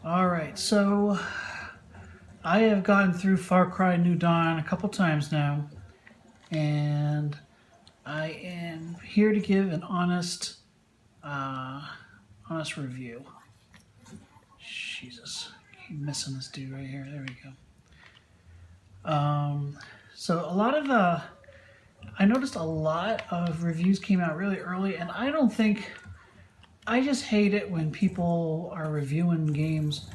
Alright, so I have gotten through Far Cry New Dawn a couple times now, and I am here to give an honest review. Jesus, keep missing this dude right here. There we go. So I noticed a lot of reviews came out really early, and I just hate it when people are reviewing games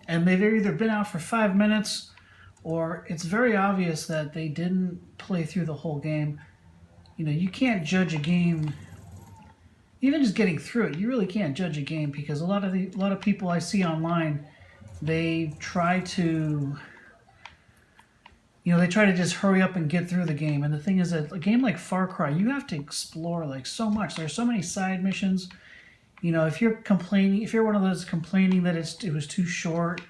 and they've either been out for 5 minutes or it's very obvious that they didn't play through the whole game. You know, you can't judge a game, even just getting through it, you really can't judge a game because a lot of people I see online, they try to just hurry up and get through the game. And the thing is that a game like Far Cry, you have to explore like so much. There's so many side missions. You know, if you're one of those complaining that it was too short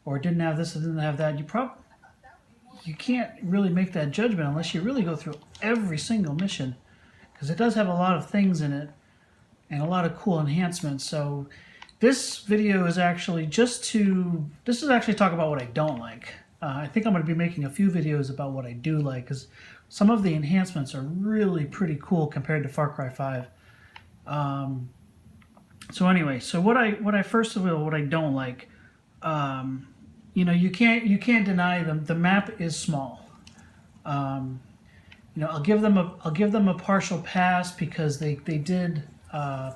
or didn't have this or didn't have that, you can't really make that judgment unless you really go through every single mission, because it does have a lot of things in it and a lot of cool enhancements. So this video is actually talk about what I don't like. I think I'm going to be making a few videos about what I do like, because some of the enhancements are really pretty cool compared to Far Cry 5. So anyway, so what I don't like, you know, you can't deny them. The map is small. You know, I'll give them a partial pass because they did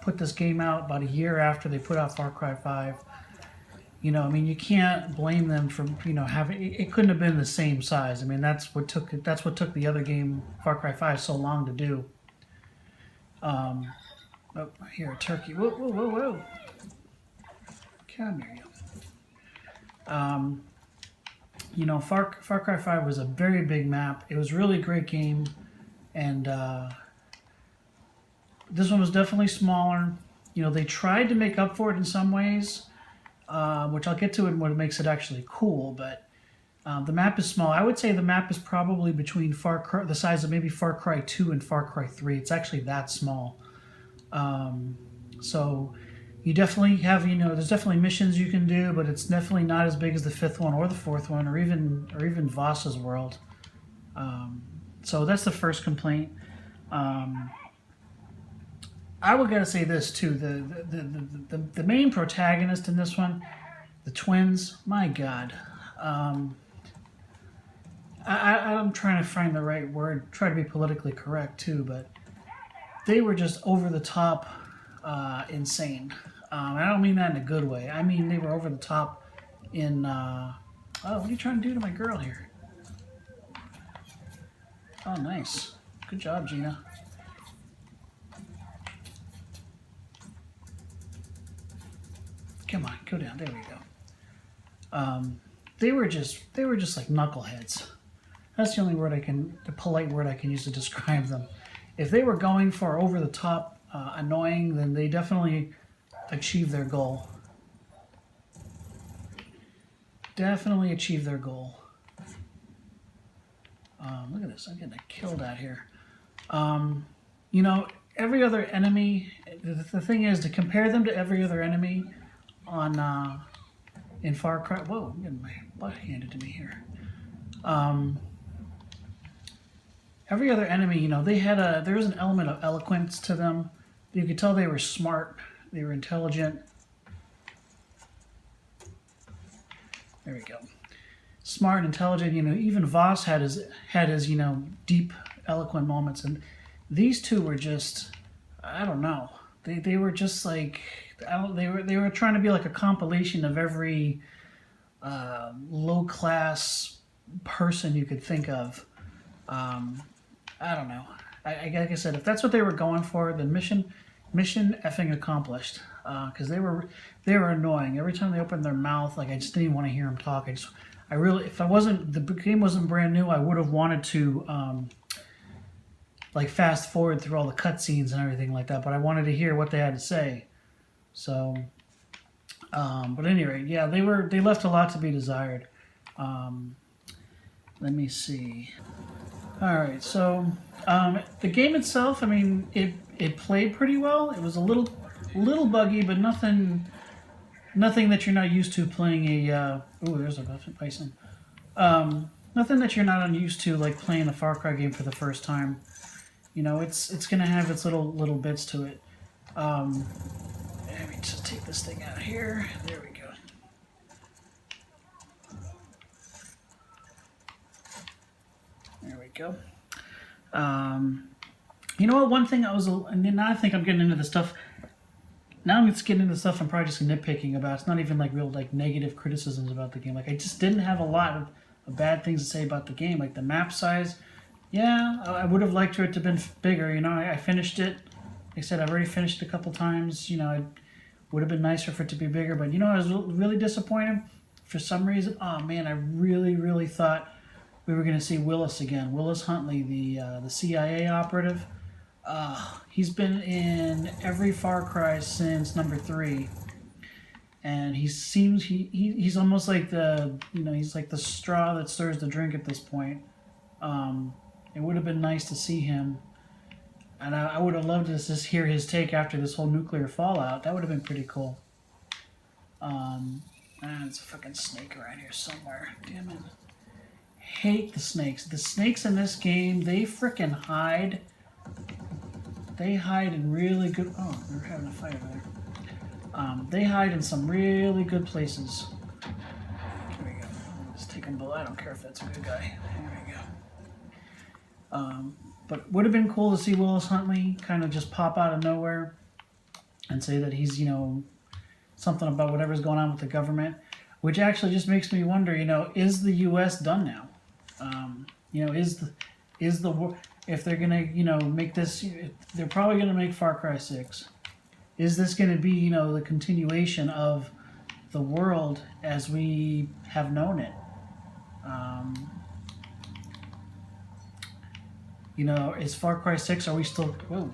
put this game out about a year after they put out Far Cry 5. You know, I mean, you can't blame them for, you know, it couldn't have been the same size. I mean, that's what took the other game, Far Cry 5, so long to do. Oh, here, a turkey. Whoa, whoa, whoa, whoa. Come here, you. You know, Far Cry 5 was a very big map. It was a really great game, and this one was definitely smaller. You know, they tried to make up for it in some ways, which I'll get to in what makes it actually cool, but the map is small. I would say the map is probably between the size of maybe Far Cry 2 and Far Cry 3. It's actually that small. So you definitely have, you know, there's definitely missions you can do, but it's definitely not as big as the 5th one or the 4th one or even Voss's world. So that's the first complaint. I would gotta say this too. The main protagonist in this one, the twins. My God, I'm trying to find the right word. Try to be politically correct too, but they were just over the top, insane. I don't mean that in a good way. I mean they were over the top in. Oh, what are you trying to do to my girl here? Oh, nice. Good job, Gina. Come on, go down. There we go. They were just like knuckleheads. That's the only the polite word I can use to describe them. If they were going for over the top annoying, then they definitely achieved their goal. Definitely achieved their goal. Look at this. I'm getting killed out here. You know, every other enemy. The thing is to compare them to every other enemy on in Far Cry. Whoa, I'm getting my butt handed to me here. Every other enemy, you know, there was an element of eloquence to them. You could tell they were smart, they were intelligent. There we go. Smart and intelligent, you know, even Voss had his, you know, deep, eloquent moments, and these two were just, I don't know. They were just like, they were trying to be like a compilation of every low class person you could think of. I don't know. Like I said, if that's what they were going for, then mission effing accomplished. Because they were annoying. Every time they opened their mouth, like I just didn't even want to hear them talk. If the game wasn't brand new, I would have wanted to like fast forward through all the cutscenes and everything like that. But I wanted to hear what they had to say. So, but anyway, yeah, they left a lot to be desired. Let me see. All right, so the game itself, I mean, it played pretty well. It was a little buggy, but nothing nothing that you're not used to playing a. Oh, there's a bison. Nothing that you're not unused to, like playing a Far Cry game for the first time. You know, it's gonna have its little bits to it. Let me just take this thing out here. There we go. There we go. You know what? One thing and now I think I'm getting into the stuff. Now I'm just getting into stuff I'm probably just nitpicking about. It's not even like real like negative criticisms about the game. Like I just didn't have a lot of bad things to say about the game. Like the map size, yeah, I would have liked for it to have been bigger. You know, I finished it. Like I said, I've already finished it a couple times. You know, it would have been nicer for it to be bigger. But you know, I was really disappointed for some reason. Oh man, I really thought we were going to see Willis again. Willis Huntley, the CIA operative. He's been in every Far Cry since number 3, and he's almost like he's like the straw that stirs the drink at this point. It would have been nice to see him, and I would have loved to just hear his take after this whole nuclear fallout. That would have been pretty cool. There's a fucking snake around here somewhere. Damn it. Hate the snakes. The snakes in this game, they frickin' hide. They hide in really good... Oh, they're having a fire there. They hide in some really good places. Here we go. Let's take him below. I don't care if that's a good guy. There we go. But would have been cool to see Willis Huntley kind of just pop out of nowhere and say that he's, you know, something about whatever's going on with the government, which actually just makes me wonder, you know, is the U.S. done now? You know, if they're gonna, you know, make this, they're probably gonna make Far Cry 6. Is this gonna be, you know, the continuation of the world as we have known it? You know, is Far Cry 6? Are we still? Whoa.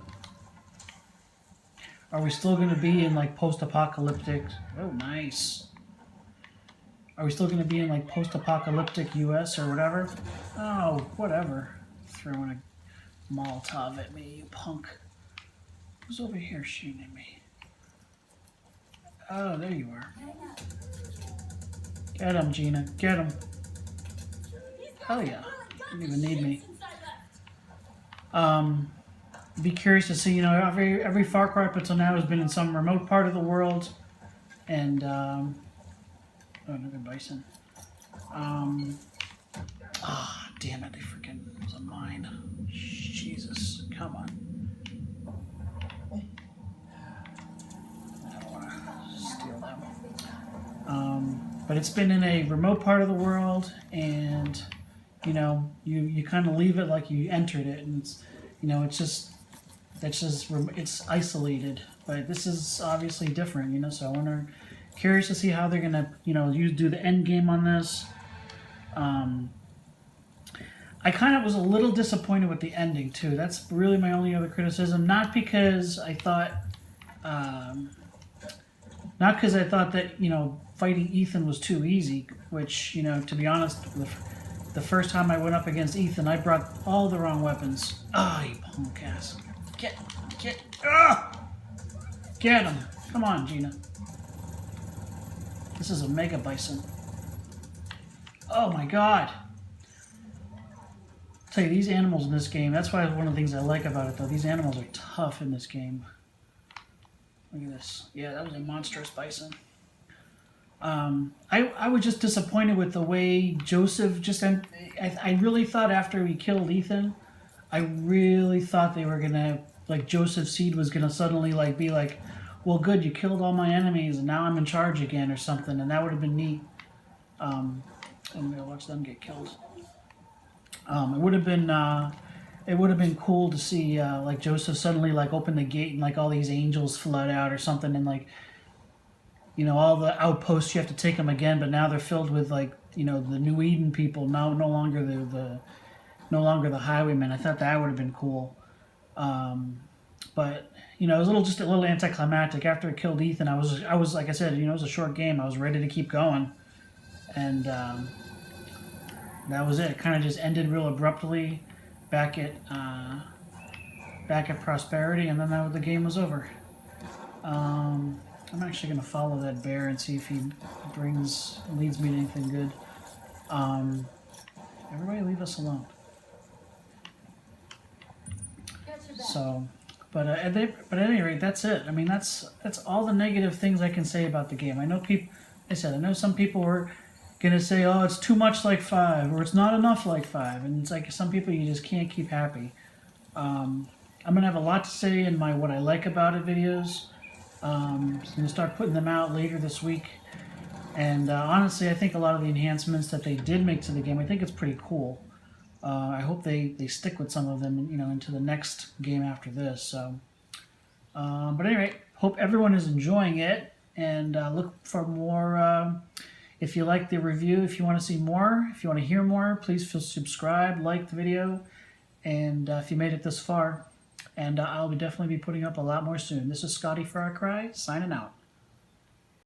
Are we still gonna be in like post-apocalyptic? Oh, nice. Are we still gonna be in like post-apocalyptic U.S. or whatever? Oh, whatever. Throwing a Molotov at me, you punk. Who's over here shooting at me? Oh, there you are. Get him, Gina. Get him. Hell yeah. Didn't even need me. Be curious to see, you know, every Far Cry up until now has been in some remote part of the world. And, oh, another bison. Damn it, they freaking, it was a mine. Jesus, come on. I don't want to steal them. But it's been in a remote part of the world, and, you know, you kind of leave it like you entered it, and it's, you know, it's isolated. But this is obviously different, you know, so curious to see how they're going to, you know, do the end game on this. I kind of was a little disappointed with the ending too. That's really my only other criticism. Not because I thought that, you know, fighting Ethan was too easy. Which, you know, to be honest, the first time I went up against Ethan, I brought all the wrong weapons. Ah, you punk ass! Get him! Come on, Gina. This is a mega bison. Oh my god! I'll tell you, these animals in this game, that's why one of the things I like about it, though. These animals are tough in this game. Look at this. Yeah, that was a monstrous bison. I was just disappointed with the way Joseph just... I really thought after he killed Ethan, I really thought they were going to... Like, Joseph Seed was going to suddenly, like, be like, well, good, you killed all my enemies, and now I'm in charge again, or something, and that would have been neat. And we'll watch them get killed. It would have been cool to see like Joseph suddenly like open the gate and like all these angels flood out or something, and like, you know, all the outposts you have to take them again, but now they're filled with like, you know, the New Eden people, no longer the highwaymen. I thought that would have been cool, but you know, it was just a little anticlimactic. After it killed Ethan, I was like I said, you know, it was a short game. I was ready to keep going, and that was it. It kind of just ended real abruptly back at Prosperity, and then the game was over. I'm actually going to follow that bear and see if he leads me to anything good. Everybody leave us alone. So, but at any rate, that's it. I mean, that's all the negative things I can say about the game. I know I know some people were gonna say, oh, it's too much like 5, or it's not enough like 5, and it's like some people you just can't keep happy. I'm gonna have a lot to say in my what I like about it videos. So I'm gonna start putting them out later this week. And honestly, I think a lot of the enhancements that they did make to the game, I think it's pretty cool. I hope they stick with some of them, into the next game after this. So, but anyway, hope everyone is enjoying it, and look for more. If you like the review, if you want to see more, if you want to hear more, please feel subscribe, like the video, and if you made it this far, and I'll definitely be putting up a lot more soon. This is Scotty FarCry signing out.